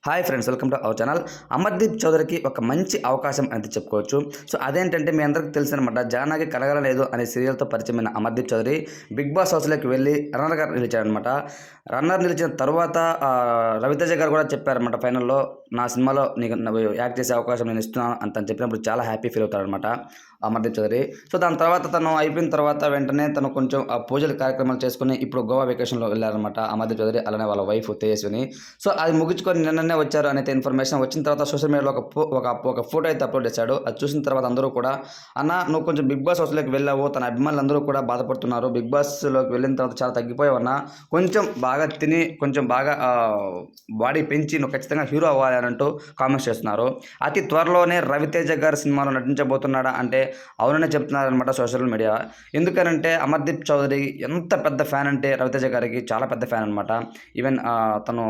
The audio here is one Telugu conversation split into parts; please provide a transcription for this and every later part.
Hi friends, welcome to our channel. Amardeep చౌదరికి ఒక మంచి అవకాశం అనేది చెప్పుకోవచ్చు. సో అదేంటంటే మీ అందరికీ తెలిసినమాట, జానాకి కలగలేదు అనే సీరియల్తో పరిచయమైన అమర్దీప్ చౌదరి బిగ్ బాస్ హౌస్లోకి వెళ్ళి రన్నర్గా నిలిచాడనమాట. రన్నర్ నిలిచిన తర్వాత రవితేజ గారు కూడా చెప్పారనమాట, ఫైనల్లో నా సినిమాలో నీకు యాక్ట్ చేసే అవకాశం నేను ఇస్తున్నాను అని చెప్పినప్పుడు చాలా హ్యాపీ ఫీల్ అవుతాడనమాట అమర్దీప్ చౌదరి. సో దాని తర్వాత తను అయిపోయిన తర్వాత వెంటనే తను కొంచెం ఆ పూజల కార్యక్రమాలు చేసుకుని ఇప్పుడు గోవా వెకేషన్లో వెళ్ళారనమాట అమర్దీప్ చౌదరి, అలానే వాళ్ళ వైఫ్ తేజస్విని. సో అది ముగించుకొని నిన్ననే వచ్చారు అనేది ఇన్ఫర్మేషన్ వచ్చిన తర్వాత సోషల్ మీడియాలో ఒక ఫోటో అయితే అప్లోడ్ చేశాడు. అది చూసిన తర్వాత అందరూ కూడా, అన్న నువ్వు కొంచెం బిగ్ బాస్ హౌస్లోకి వెళ్ళావు, తన అభిమానులు అందరూ కూడా బాధపడుతున్నారు, బిగ్ బాస్లోకి వెళ్ళిన తర్వాత చాలా తగ్గిపోయావు అన్న, కొంచెం బాగా తిని కొంచెం బాగా బాడీ పెంచి నువ్వు ఖచ్చితంగా హీరో అవ్వాలి అని అంటూ కామెంట్స్ చేస్తున్నారు. అతి త్వరలోనే రవితేజ గారి సినిమాలో నటించబోతున్నాడా అంటే అవుననే చెప్తున్నారనమాట సోషల్ మీడియా. ఎందుకనంటే అమర్దీప్ చౌదరి ఎంత పెద్ద ఫ్యాన్ అంటే రవితేజ గారికి చాలా పెద్ద ఫ్యాన్ అనమాట. ఈవెన్ తను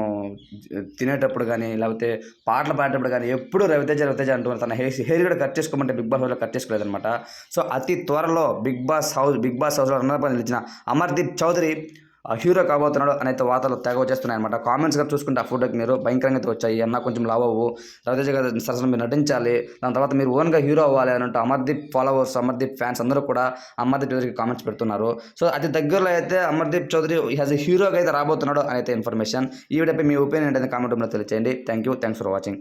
తినేటప్పుడు కానీ లేకపోతే పాటలు పాడేటప్పుడు కానీ ఎప్పుడు రవితేజ రవితేజ అంటున్నారు. తన హెయిర్ కూడా కట్ చేసుకోమంటే బిగ్ బాస్ హౌస్లో కట్ చేసుకోలేదనమాట. సో అతి త్వరలో బిగ్ బాస్ హౌస్లో రన్నర్ పని నిలిచిన అమర్దీప్ చౌదరి హీరో కాబోతున్నాడు అనేది వార్తలు తెగ వచ్చేస్తున్నాయి అనమాట. కామెంట్స్గా చూసుకుంటే ఆ ఫోటోకి మీరు భయంకరంగా అయితే వచ్చాయి. అన్న కొంచెం లావ్ అవ్వు, రవితేజ గారు సరసన మీరు నటించాలి, దాని తర్వాత మీరు ఓన్గా హీరో అవ్వాలి అని అమర్దీప్ ఫాలోవర్స్, అమర్దీప్ ఫ్యాన్స్ అందరూ కూడా అమర్దీప్ చౌదరికి కామెంట్స్ పెడుతున్నారు. సో అతి దగ్గరలో అయితే అమర్దీప్ చౌదరి యాజ్ ఎ హీరోగా అయితే రాబోతున్నాడు అని అయితే ఇన్ఫర్మేషన్. ఈ వీడియోపై మీ ఒపీనియన్ ఏంటంటే కామెంట్ రూమ్లో తెలియచేయండి. Thanks for watching.